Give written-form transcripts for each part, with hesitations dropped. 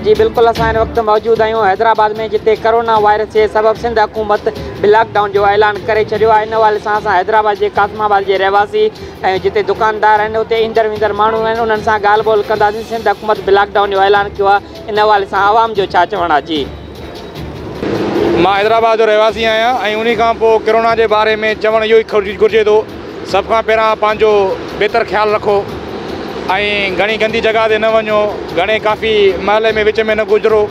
जी बिल्कुल असां हिन वक़्तु मौजूद आहियूं हैदराबाद में, जिते कोरोना वायरस जे सबबि सिंध हुकूमत लॉकडाउन जो ऐलान करे छॾियो आहे। इन हवाले सां असां हैदराबाद जे कासमाबाद जे रहवासी ऐं जिते दुकानदार आहिनि, उते ईंदड़ वेंदड़ माण्हू आहिनि, उन्हनि सां ॻाल्हि ॿोल कंदासीं। सिंध हुकूमत लॉकडाउन जो ऐलान कयो आहे, इन हवाले सां आवाम जो छा चवणु आहे? जी, मां हैदराबाद जो रहवासी आहियां ऐं उन खां पोइ कोरोना जे बारे में चवणु इहो ई घुरिजे थो, सभ खां पहिरां पंहिंजो बहितर ख़्यालु रखो ऐं घणी गंदी जॻह ते न वञो, घणे काफ़ी महल में विच में न गुज़रो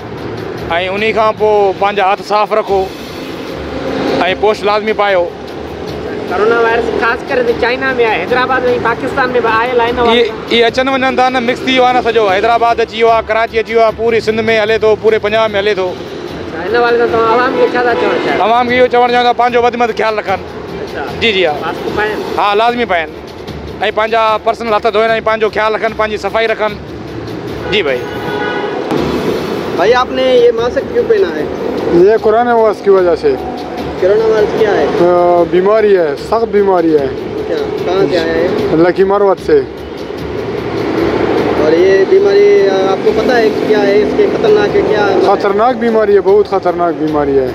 ऐं उन खां पोइ पंहिंजा हथ साफ़ु रखो ऐं पोस्ट लाज़मी पायो। कोरोना वायरस ख़ासि करे चाइना में आहे, हैदराबाद में पाकिस्तान में बि आयल आहे। इहे अचनि वञनि था न, मिक्स थी वियो आहे न, सॼो हैदराबाद अची वियो आहे, कराची अची वियो आहे, पूरी सिंध में हले थो, पूरे पंजाब में हले थो। हिन हवाले सां तव्हां आवाम खे छा था चवणु चाहियो? आवाम खे इहो चवणु चाहियां पंहिंजो वधि में वधि ख़्यालु रखनि। जी जी हा, लाज़मी पाइनि ऐं पंहिंजा पर्सनल हथ धोइनि ऐं पंहिंजो ख़्यालु रखनि, पंहिंजी सफ़ाई रखनि। जी भाई आपने ये मास्क क्यों पहना है? ये कोरोना वायरस की वजह से। कोरोना वायरस क्या है? बीमारी है, सख्त बीमारी है। क्या, कहाँ से आया है? लखीमपुर से। और ये बीमारी आपको पता है क्या है, इसके खतरनाक है क्या? खतरनाक बीमारी है, बहुत खतरनाक बीमारी है।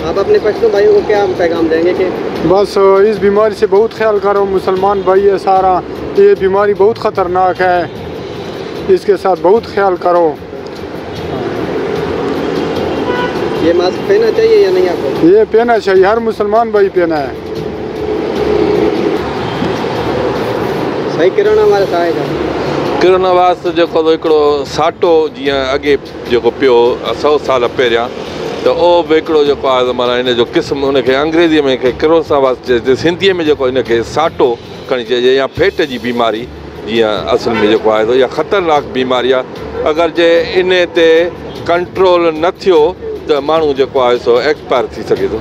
आप अपने पश्तो भाइयों को क्या पैगाम देंगे कि बस इस बीमारी से बहुत ख्याल करो, मुसलमान भाई है सारा, ये बीमारी बहुत ख़तरनाक है, इसके साथ बहुत ख्याल करो। ये मास्क पहनना चाहिए या नहीं आपको? ये पहना चाहिए, हर मुसलमान भाई पहना है। सही कोरोना वायरस आएगा? कोरोना वायरस जेको हिकिड़ो साटो जीअं अॻे जेको पियो 100 साल पहिरियां, त उहो बि हिकिड़ो जेको आहे माना हिन जो क़िस्म, उनखे अंग्रेज़ीअ में कोरोना वायरस चइजे, सिंधीअ में जेको हिनखे साटो खणी चइजे या फेट जी बीमारी जीअं असल में जेको आहे, या ख़तरनाक बीमारी आहे। अगरि जे इन ते कंट्रोल न थियो त माण्हू जेको आहे सो एक्सपायर थी सघे थो।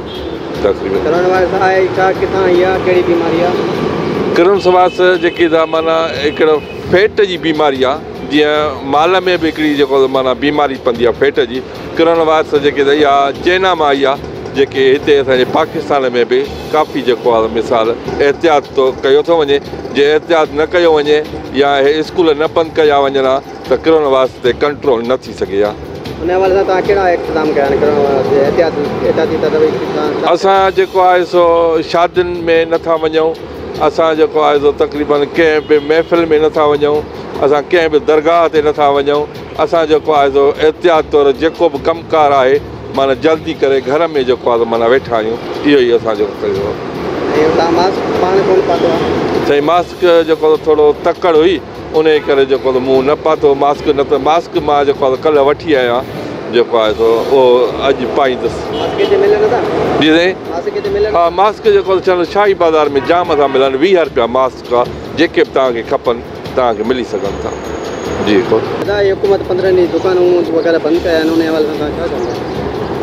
कोरोना वायरस आहे छा, किथां आई आहे, कहिड़ी बीमारी आहे? कोरोना वायरस जेकी आहे माना हिकिड़ो फेट जी बीमारी आहे, जीअं माल में बि हिकिड़ी जेको माना बीमारी पवंदी आहे फेट जी। कोरोना वायरस जेके इहा चाइना मां आई आहे, जेके हिते असांजे पाकिस्तान में बि काफ़ी जेको आहे मिसाल एहतियात तो कयो थो वञे। जे एहतियात न कयो वञे या स्कूल न बंदि कया वञनि हा त कोरोना वायरस ते कंट्रोल न थी सघे हा। उन हवाले सां तव्हां कहिड़ा इक़्तिदाम कया आहिनि कोरोना वायरस जे एहतियाती तदबीर? असां जेको आहे सो शादियुनि में नथा वञूं, असां जेको आहे सो तक़रीबन कंहिं बि महफ़िल में नथा वञूं, असां कंहिं बि दरगाह ते नथा वञूं। असां जेको आहे सो एहतियात तौरु जेको बि कमकार आहे माना जल्दी करे घर में जेको आहे माना वेठा आहियूं, इहो ई असां जेको कयो आहे। मास्क पाण कोन पातो आहे? साईं मास्क जेको थोरो तकड़ हुई, उन करे जेको मूं न पातो मास्क, न त मास्क मां जेको आहे कल्ह वठी आहियां, जेको आहे सो उहो अॼु पाईंदुसि। जी साईं, हा मास्क जेको चवनि शाही बाज़ार में जाम था मिलनि, 20 रुपया मास्क आहे, जेके बि तव्हांखे खपनि तव्हांखे मिली सघनि था। जी हुकूमत 15 ॾींहं दुकानूं वग़ैरह बंदि कया आहिनि, उन हवाले सां तव्हां छा चवंदा?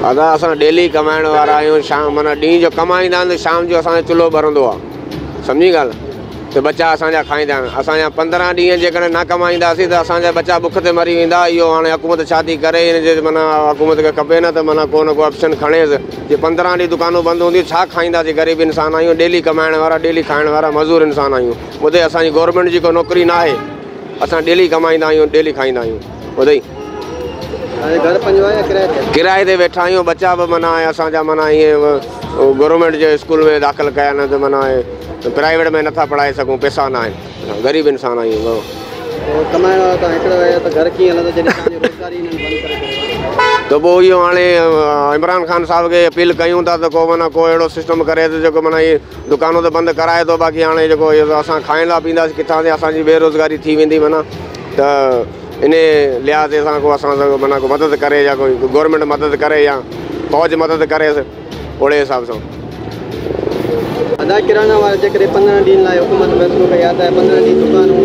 दादा असां डेली कमाइण वारा आहियूं, शाम माना ॾींहं जो कमाईंदा आहिनि, शाम जो असांजो चुल्हो ॿरंदो आहे, सम्झी ॻाल्हि, त बच्चा असांजा खाईंदा आहिनि। असांजा 15 ॾींहं जेकॾहिं न कमाईंदासीं त असांजा बच्चा बुख ते मरी वेंदा। इहो हाणे हुकूमत छा थी करे, हिन जे माना हुकूमत खे खपे न त माना को न को ऑप्शन खणेसि। जे 15 ॾींहं दुकानूं बंदि हूंदियूं, छा खाईंदासीं? ग़रीब इंसान आहियूं, डेली कमाइण वारा, डेली खाइण वारा मज़दूर इंसान आहियूं। ॿुधे असांजी गवर्नमेंट जी को नौकिरी न आहे, असां डेली कमाईंदा आहियूं, डेली खाईंदा आहियूं। ॿुधई घर पंहिंजो आहे या किराए ते? किराए ते वेठा आहियूं, बच्चा बि माना असांजा माना ईअं गवर्नमेंट जे स्कूल में दाख़िल कया न, त माना प्राइवेट में नथा पढ़ाए सघूं, पैसा न आहिनि, ग़रीब इंसान आहियूं। कमाइण वारा त हिकिड़ो आहे, त घर कीअं हलंदो जॾहिं तव्हांजी रोज़गारी हिननि बंदि करे? त पोइ इहो हाणे इमरान ख़ान साहिब खे अपील कयूं था त को माना को अहिड़ो सिस्टम करे त जेको माना इहे दुकानूं त बंदि कराए थो, बाक़ी हाणे जेको असां खाईंदा पींदासीं किथां ते असांजी बेरोज़गारी थी वेंदी माना। त इन लिहाज़ सां को असां माना को मदद करे, या कोई गवर्नमेंट मदद करे या फ़ौज मदद करे, ओड़े हिसाब सां। अदा किराना वारा जेकॾहिं 15 ॾींहंनि लाइ हुकूमत फ़ैसिलो कई आहे त 15 ॾींहं दुकानूं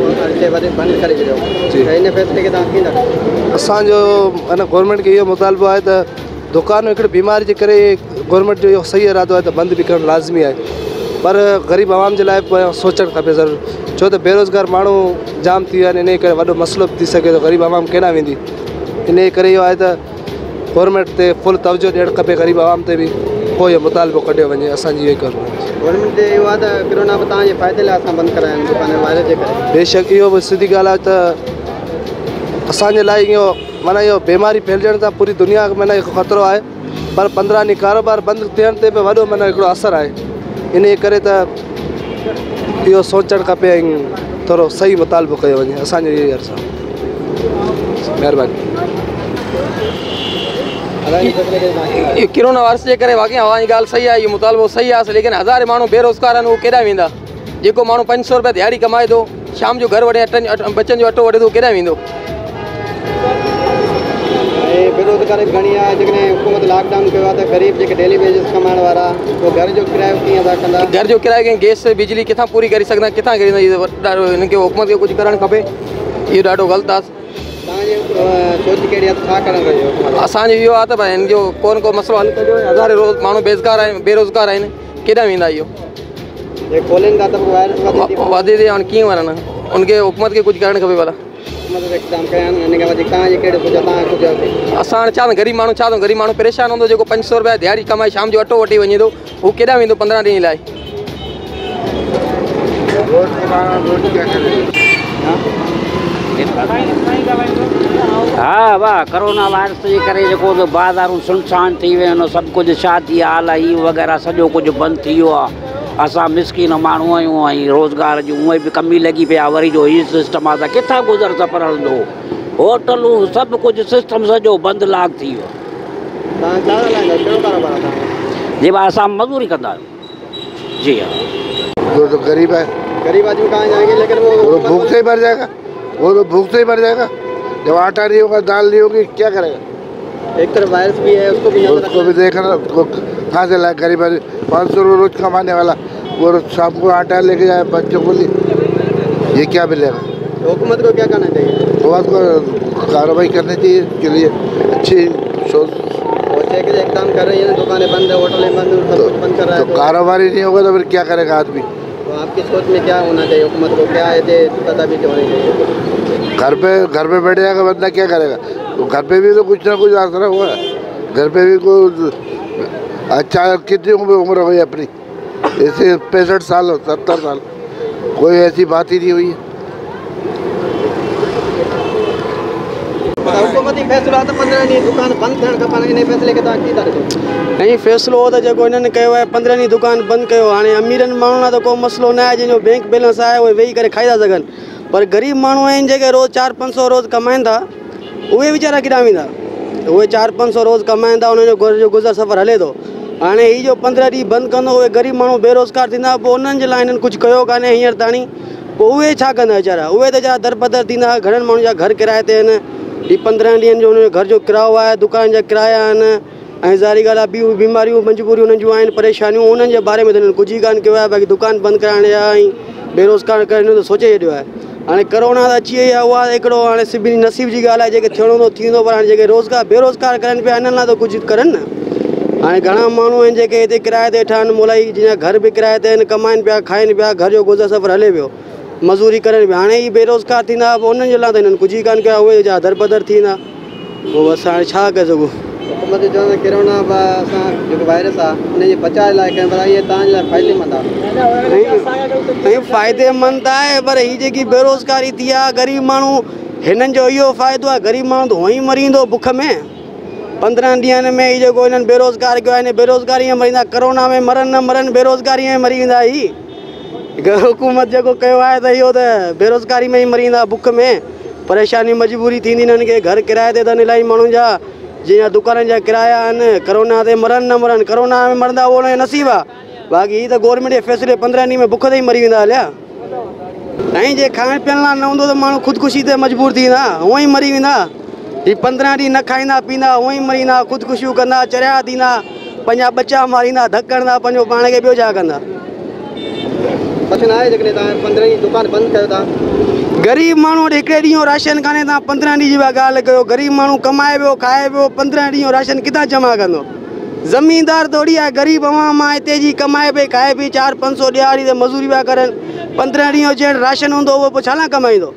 बंदि करे छॾियो, त इन फ़ैसिले खे तव्हां कीअं था? असांजो अन गवर्नमेंट खे इहो मुतालबो आहे त दुकान हिकिड़ी बीमारी जे करे गवर्नमेंट जो इहो सही इरादो आहे त बंदि बि करणु लाज़मी आहे, पर ग़रीब आवाम जे लाइ सोचणु खपे ज़रूरु, छो त बेरोज़गार माण्हू जाम थी विया आहिनि। इन करे वॾो मसइलो थी सघे थो, ग़रीब आवाम केॾांहुं वेंदी। इन करे इहो आहे त गवर्नमेंट ते फुल तवजो ॾियणु खपे, ग़रीब आवाम ते बि पोइ इहो मुतालबो कढियो वञे। असांजी इहो ई गवर्नमेंट ते इहो आहे त कोरोना बि तव्हांजे फ़ाइदे लाइ असां बंदि कराया आहिनि दुकान वायरस जे करे। बेशक इहो बि सिधी ॻाल्हि आहे त असांजे लाइ इहो माना इहो बीमारी फैलजण सां पूरी दुनिया खे माना हिकु ख़तरो आहे पर 15 ॾींहं कारोबार बंदि थियण ते बि वॾो माना हिकिड़ो असरु आहे इन करे त इहो सोचणु खपे ऐं थोरो सही मुतालबो कयो वञे असांजो इहो ई अर्ज़ु आहे महिरबानी कोरोना वायरस जे करे वाक़ई हवाई ॻाल्हि सही आहे, इहो मुतालबो सही आहे, लेकिन हज़ारे माण्हू बेरोज़गार आहिनि, उहो केॾांहुं वेंदा? जेको माण्हू 500 रुपया दिहाड़ी कमाए थो, शाम जो घर वठे बचनि जो अटो वठे थो, केॾांहुं वेंदो? बेरोज़गारी घणी आहे। जेकॾहिं हुकूमत लॉकडाउन कयो आहे त ग़रीब जेके डेली वेजिस कमाइण वारा उहो घर जो किरायो कीअं अदा कंदा? घर जो किरायो कीअं, गैस बिजली किथां पूरी करे सघंदा, किथां करे ॾाढो हिनखे हुकूमत खे कुझु करणु खपे, इहो ॾाढो ग़लति आहे। तव्हांजी सोच कहिड़ी आहे, छा करणु घुरिजे? असांजो इहो आहे त भई हिन जो को न को मसइलो हल कजो। हज़ारे रोज़ माण्हू बेरोज़गार आहिनि, केॾांहुं वेंदा? इहो खोलनि था त वायरस वधे थी, हाणे कीअं वञनि? उनखे हुकूमत खे कुझु करणु खपे भला। असां हाणे छा गरीब माण्हू छा गरीब माण्हू परेशान हूंदो जेको 500 रुपया दिहाड़ी कमाए शाम जो अटो वठी वञे थो, हू केॾांहुं वेंदो 15 ॾींहं लाइ? हाँ वाह, कोरोना वायरस जे करे जेको बाज़ारूं सुनसान थी वियूं आहिनि, सभु कुझु शादी हाल ई वग़ैरह सॼो कुझु बंदि थी वियो आहे। असां मिसकिन माण्हू आहियूं ऐं रोज़गार जी उहे बि कमी लॻी पई आहे। वरी जो हीउ सिस्टम आहे त किथां गुज़र सफ़र हलंदो? होटलूं सभु कुझु सिस्टम सॼो बंदि लाग थी वियो। जी भाई असां मज़दूरी कंदा आहियूं। जी हाँ, वो तो गरीब है, गरीब आदमी कहाँ जाएंगे? लेकिन वो भूख से ही मर जाएगा, वो तो भूख से ही मर जाएगा। जब आटा नहीं होगा, दाल नहीं होगी, क्या करेगा? एक तरफ वायरस भी है, उसको भी देखना। कहाँ से लाए गरीब आदमी? 500 रोज कमाने वाला वो शाम को आटा लेके जाए बच्चों को लिए, ये क्या मिलेगा? हुकूमत को क्या करना चाहिए? हुकूमत को कार्रवाई करनी चाहिए, इसके लिए अच्छी सोच। एकदम कर रही है, दुकानें बंद है, होटलें बंद, सब कुछ बंद कर रहा है। तो कारोबार ही नहीं होगा तो फिर क्या करेगा आदमी? तो आपकी सोच में क्या होना चाहिए? हुकूमत को क्या है तदाबीर होनी चाहिए? घर पे बैठ जाएगा बंदा, क्या करेगा? तो घर पे भी तो कुछ ना कुछ आसरा हुआ है। घर पे भी कोई अच्छा कितनी उम्र हुई अपनी? ऐसे 65 साल 70 साल, कोई ऐसी बात ही नहीं हुई है। हुकूमती फैसलो आहे त 15 ॾींहं दुकान बंदि थियणु खपनि, इन फैसले खे तव्हां कीअं था ॾिसो? ऐं फ़ैसिलो हो त जेको हिननि कयो आहे 15 ॾींहं दुकान बंदि कयो। हाणे अमीरनि माण्हुनि लाइ त को मसइलो न आहे, जंहिंजो बैंक बैलेंस आहे उहे वेही करे खाई था सघनि, पर ग़रीब माण्हू आहिनि जेके रोज़ 400-500 रोज़ कमाइनि था, उहे वीचारा केॾांहुं वेंदा? उहे 400-500 रोज़ कमाइनि था, उन्हनि जो घर जो गुज़र सफ़र हले थो। हाणे हीअ जो 15 ॾींहं बंदि कंदो, उहे ग़रीब माण्हू बेरोज़गार थींदा, पोइ उन्हनि जे लाइ हिननि कुझु कयो कान्हे हींअर ताणी, पोइ उहे छा कंदा वीचारा? उहे त वीचारा दरबदर थींदा। घणनि माण्हुनि जा घर किराए ते आहिनि, हीअ 15 ॾींहंनि जो उनजो घर जो किरायो आहे, दुकान जा किराया आहिनि, ऐं ज़ारी ॻाल्हि आहे ॿियूं बीमारियूं मंजबूरियूं उन्हनि जूं आहिनि, परेशानियूं, उन्हनि जे बारे में त हिननि कुझु ई कान कयो आहे। बाक़ी दुकान बंदि कराइण जा ऐं बेरोज़गार करण जो सोचे छॾियो आहे। हाणे कोरोना त अची वई आहे, उहा हिकिड़ो हाणे सभिनी नसीब जी ॻाल्हि आहे, जेके थियणो थो थींदो, पर हाणे जेके बेरोज़गार करनि पिया हिननि लाइ त कुझु करनि न। हाणे घणा माण्हू आहिनि जेके हिते किराए ते ठहनि, मोलाई जीअं घर बि किराए ते आहिनि, कमाइनि पिया, खाइनि पिया, घर जो गुज़र सफ़र हले पियो, मज़ूरी करनि पिया। हाणे ई बेरोज़गार थींदा, पोइ उन्हनि जे लाइ त हिननि कुझु ई कान कयो आहे, उहे जा दरबदर थींदा, पोइ बसि हाणे छा करे सघूं? हुकूमत चवंदा कोरोना असां जेको वायरस आहे उनजे बचाव लाइ कयूं, पर इहे तव्हांजे लाइ फ़ाइदेमंद आहे। ऐं फ़ाइदेमंद आहे, पर हीअ जेकी बेरोज़गारी थी आहे, ग़रीब माण्हू हिननि जो इहो फ़ाइदो आहे, ग़रीब माण्हू त हूअं ई मरींदो बुख में। 15 ॾींहंनि में हीअ जेको हिननि बेरोज़गार कयो आहे, हिन बेरोज़गारी में मरींदा। कोरोना में मरनि न मरनि, बेरोज़गारी में मरी वेंदा। ही हुकूमत जेको कयो आहे त इहो त बेरोज़गारी में ई मरींदा, बुख में, परेशानी मजबूरी थींदी हिननि खे। घर किराए ते अथनि इलाही माण्हुनि जा, जीअं दुकाननि जा किराया आहिनि। कोरोना ते मरनि न मरनि, कोरोना में मरंदा उहो हुनजो नसीबु आहे। बाक़ी हीअ त गवर्नमेंट जे फ़ैसिले 15 ॾींहं में बुख ते ई मरी वेंदा हलिया। ऐं जे खाइण पीअण लाइ न हूंदो त माण्हू ख़ुदकुशी ते मजबूर थी वेंदा, हूअं ई मरी वेंदा। हीअ 15 ॾींहं न खाईंदा पींदा, हूअं ई मरींदा, ख़ुदकुशियूं कंदा, चरिया थींदा, पंहिंजा बच्चा मारींदा, धकंदा, पंहिंजो पाण खे ॿियो छा कंदा? कुझु न आहे जेकॾहिं तव्हां 15 ॾींहं दुकान बंदि कयो था। ग़रीब माण्हू वटि हिकिड़े ॾींहं जो राशन कान्हे, तव्हां 15 ॾींहं जी ॻाल्हि कयो। ग़रीब माण्हू कमाए पियो, खाए पियो, 15 ॾींहं जो राशन किथां जमा कंदो? ज़मीनदार थोरी आहे, ग़रीब अवाम आहे, हिते जी कमाए पई खाए पई, 400-500 ॾियारी ते मज़ूरी पिया करनि। 15 ॾींहं जो जहिड़ो राशन हूंदो उहो पोइ छा न कमाईंदो?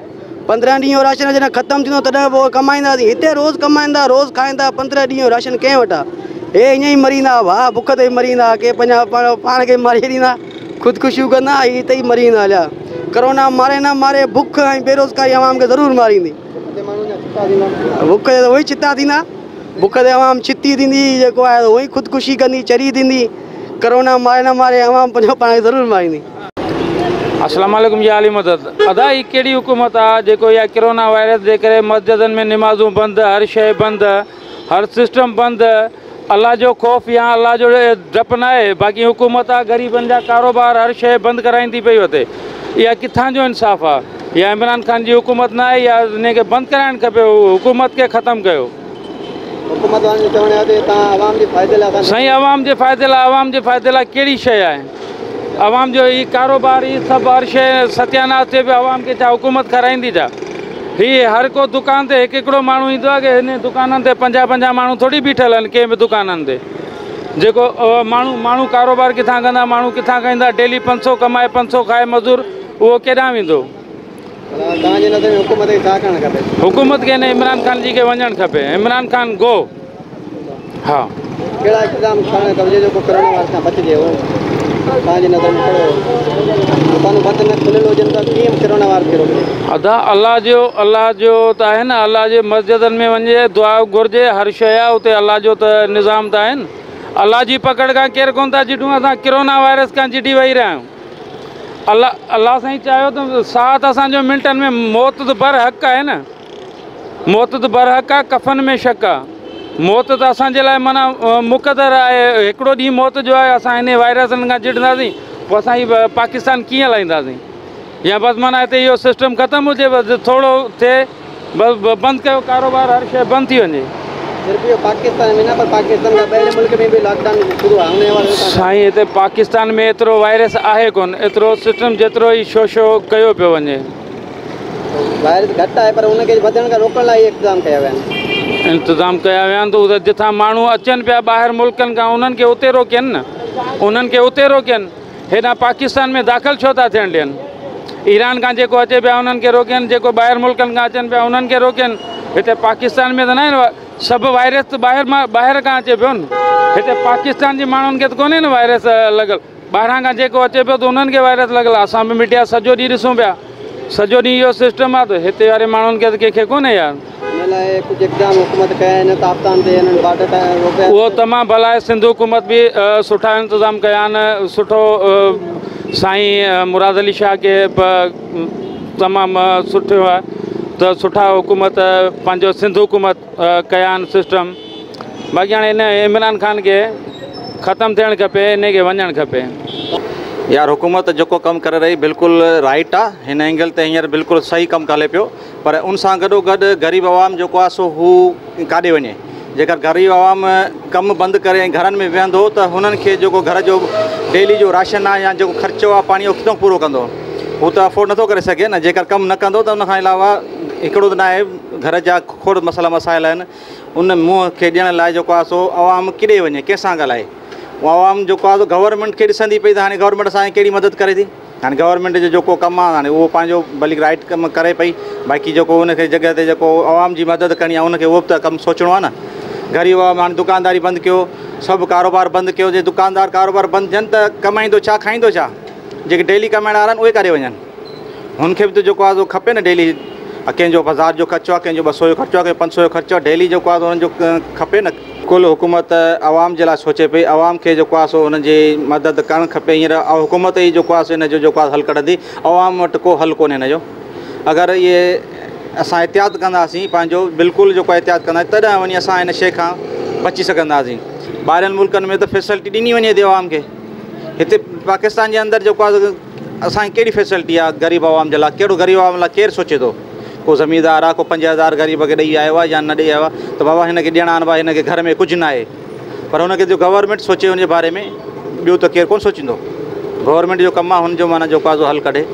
15 ॾींहं जो राशन जॾहिं ख़तमु थींदो तॾहिं पोइ कमाईंदासीं। हिते रोज़ कमाईंदा, रोज़ खाईंदा, 15 ॾींहं जो राशन कंहिं वटि आहे? हे ईअं ई मरींदा, वाह बुख ते मरींदा, के पंहिंजा पाण खे मारे छॾींदा, ख़ुदकुशियूं कंदा, हिते ई मरी वेंदा हलिया। कोरोना मारे न मारे, बुख ऐं बेरोज़गारी अवाम खे ज़रूरु मारींदी। बुख ते उहे चिता थींदा, बुख ते अवाम चिती थींदी, जेको आहे उहो ई ख़ुदकुशी कंदी, चरी थींदी। करोना मारे न मारे अवाम पंहिंजो पाण ज़रूरु मारींदी। अस्सलाम वालेकुम जी आली मदद। अदा ही कहिड़ी हुकूमत आहे जेको इहा कोरोना वायरस जे करे मस्जिदनि में निमाज़ूं बंदि, हर शइ बंदि, हर सिस्टम बंदि। अल्लाह जो ख़ौफ़ या अल्लाह जो डपु न आहे, बाक़ी हुकूमत आहे ग़रीबनि जा कारोबार हर शइ बंदि कराईंदी पई वठे। इहा किथां जो इंसाफ़ आहे? इहा इमरान ख़ान जी हुकूमत न आहे, या इनखे बंदि कराइणु खपे, हुकूमत खे ख़तमु कयो। साईं आवाम जे फ़ाइदे लाइ कहिड़ी शइ आहे? आवाम जो ही कारोबार ही सभु हर शइ सत्यानाश थिए पियो, आवाम खे छा हुकूमत खाराईंदी छा? हीअ हर को दुकान ते हिकु हिकिड़ो माण्हू ईंदो आहे कि हिन दुकाननि ते 50 माण्हू थोरी बीठल आहिनि कंहिं बि दुकाननि ते। जेको माण्हू कारोबार किथां कंदा, माण्हू किथां खाईंदा? डेली 500 कमाए 500 खाए मज़दूर, उहो केॾांहुं वेंदो? हुकूमत खे न इमरान ख़ान जी खे वञणु खपे। इमरान ख़ान गो। हा, अदा अल्लाह जो त आहे न, अल्लाह जे मस्जिदनि में वञे, दुआ घुरिजे, हर शइ आहे उते। अल्लाह जो त निज़ाम त आहे न। अल्लाह जी पकड़ खां केरु कोन था जिटूं, असां कोरोना वायरस खां जिटी वेही रहिया आहियूं। अल्लाह साईं चाहियो त साथ असांजो मिंटनि में। मौत त बर हक़ आहे न, मौत त बर हक़ आहे, कफ़न में शक आहे। मौत त असांजे लाइ माना मुक़दर आहे। हिकिड़ो ॾींहुं मौत जो आहे, असां हिन वायरसनि खां जिटंदासीं, पोइ असां ही पाकिस्तान कीअं हलाईंदासीं? या बसि माना हिते इहो सिस्टम ख़तमु हुजे, बसि थोरो थिए, बसि बंदि कयो कारोबार, हर शइ बंदि थी वञे। साईं हिते पाकिस्तान में एतिरो वायरस आहे कोन, एतिरो सिस्टम जेतिरो ई शो कयो पियो वञे। वायरस घटि आहे पर उनखे वधण खां रोकण लाइ इंतज़ाम कया विया आहिनि। इंतज़ाम कया विया आहिनि त उते जिथां माण्हू अचनि पिया ॿाहिरि मुल्कनि खां, उन्हनि खे उते रोकियनि न, उन्हनि खे उते रोकियनि। हेॾां पाकिस्तान में दाख़िल छो था थियणु ॾियनि? ईरान खां जेको अचे पिया उन्हनि खे रोकियनि, जेको ॿाहिरि मुल्कनि खां अचनि पिया उन्हनि खे रोकियनि। हिते पाकिस्तान में त न आहे न, सभु वायरस त ॿाहिरि खां अचे पियो न। हिते पाकिस्तान जे माण्हुनि खे त कोन्हे न वायरस लॻल, ॿाहिरां खां जेको अचे पियो त उन्हनि खे वायरस लॻल आहे। असां बि मीडिया सॼो ॾींहुं ॾिसूं पिया, सॼो ॾींहुं इहो सिस्टम आहे, त हिते वारे माण्हुनि खे त कंहिंखे कोन्हे यार। उहो तमामु भला आहे, सिंध हुकूमत बि सुठा इंतज़ाम कया आहिनि। सुठो साईं मुराद अली शाह खे तमामु सुठो आहे, त सुठा हुकूमत पंहिंजो सिंध हुकूमत कया आहिनि सिस्टम। बाक़ी हाणे हिन इमरान ख़ान खे ख़तमु थियणु खपे, इन खे वञणु खपे। यार हुकूमत जेको कमु करे रही बिल्कुलु राइट आहे, हिन एंगल ते हींअर बिल्कुलु सही कमु हले पियो। पर उन सां गॾोगॾु ग़रीब आवाम जेको आहे सो हू काॾे वञे? जेकर ग़रीब आवाम कमु बंदि करे घरनि में वेहंदो त हुननि खे जेको घर जो डेली जो राशन आहे या जेको ख़र्चो आहे पाणी, उहो किथां पूरो कंदो? हू त अफोर्ड नथो करे सघे न। जेकर कमु न कंदो त उनखां अलावा हिकिड़ो त न आहे, घर जा खोड़ मसाइला आहिनि। उन मुंहं खे ॾियण लाइ जेको आहे सो आवाम किॾे वञे, कंहिंसां ॻाल्हाए? उहो आवाम जेको आहे गवर्नमेंट खे ॾिसंदी पई त हाणे गवर्नमेंट असांखे कहिड़ी मदद करे थी? हाणे गवर्नमेंट जो जेको कमु आहे हाणे उहो पंहिंजो भली राइट कमु करे पई, बाक़ी जेको उनखे जॻह ते जेको आवाम जी मदद करणी आहे उनखे उहो बि त कमु सोचणो आहे न। ग़रीब आवाम हाणे दुकानदारी बंदि कयो, सभु कारोबार बंदि कयो। जे दुकानदार कारोबार बंदि थियनि त कमाईंदो छा, खाईंदो छा? जेके डेली कमाइण वारा आहिनि उहे काॾे वञनि? हुनखे बि त जेको आहे खपे न डेली। कंहिंजो 1000 जो ख़र्चो आहे, कंहिंजो 200 जो ख़र्चो आहे, कंहिंजो 500 जो ख़र्चो आहे, डेली जेको आहे हुननि जो खपे न। कुल हुकूमत आवाम जे लाइ सोचे पई, आवाम खे जेको आहे सो हुनजी मदद करणु खपे। हींअर हुकूमत ई जेको आहे सो हिन जो जेको आहे हल कढंदी, आवाम वटि को हल कोन्हे हिन जो। अगरि इहे असां एहतियात कंदासीं, पंहिंजो बिल्कुलु जेको आहे एहतियात कंदासीं, तॾहिं वञी असां हिन शइ खां बची सघंदासीं। ॿाहिरिनि मुल्कनि में त फैसिलिटी ॾिनी वञे थी आवाम खे, हिते पाकिस्तान जे अंदरि जेको आहे असांखे कहिड़ी फैसिलिटी आहे ग़रीब आवाम जे लाइ? कहिड़ो ग़रीब आवाम लाइ केरु सोचे थो? को ज़मींदार आहे, को 50,000 ग़रीब खे ॾेई आयो आहे या न ॾेई आयो आहे, त बाबा हिनखे ॾियणा आहिनि, बाबा हिनखे घर में कुझु न आहे। पर हुनखे जो गवर्नमेंट सोचे हुनजे बारे में, ॿियो त केरु कोन सोचींदो। गवर्नमेंट जो कमु आहे हुनजो माना जेको आहे हल कढे।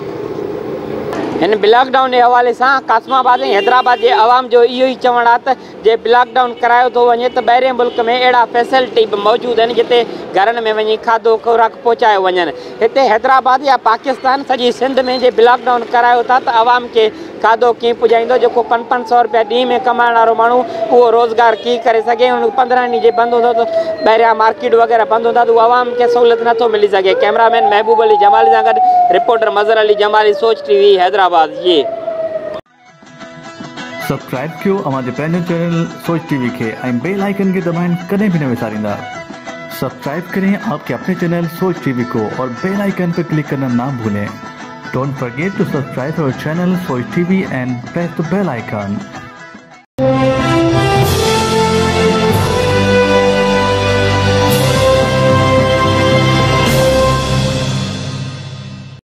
हिन लॉकडाउन जे हवाले सां कासमाबाद ऐं हैदराबाद जे आवाम जो इहो ई चवणु आहे त जे लॉकडाउन करायो थो वञे त ॿाहिरि मुल्क में अहिड़ा फैसिलिटी बि मौजूदु आहिनि जिते घरनि में वञी खाधो खुराक पहुचायो वञनि। हिते हैदराबाद या पाकिस्तान सॼी सिंध में जे लॉकडाउन करायो था त आवाम खे खाधो कीअं पुॼाईंदो? जेको 500 रुपया ॾींहं में कमाइण वारो माण्हू उहो रोज़गार कीअं करे सघे? हुन 15 ॾींहं जे बंदि हूंदो त ॿाहिरियां मार्केट वग़ैरह बंदि हूंदा त उहो आवाम खे सहूलियत नथो मिली सघे। कैमरामैन महबूब अली जमाली सां गॾु रिपोर्टर मज़र अली जमाली, सोच TV हैदराबाद। ये सब्सक्राइब कयो हमारे पंहिंजो चैनल सोच टीवी के बेल आइकन के दबाएं कदें भी न विसारींदा। सब्सक्राइब करें आपके अपने चैनल सोच टीवी को और बेल आइकन पर क्लिक करना ना भूलें। Don't forget to subscribe our channel Soch TV and press the bell icon.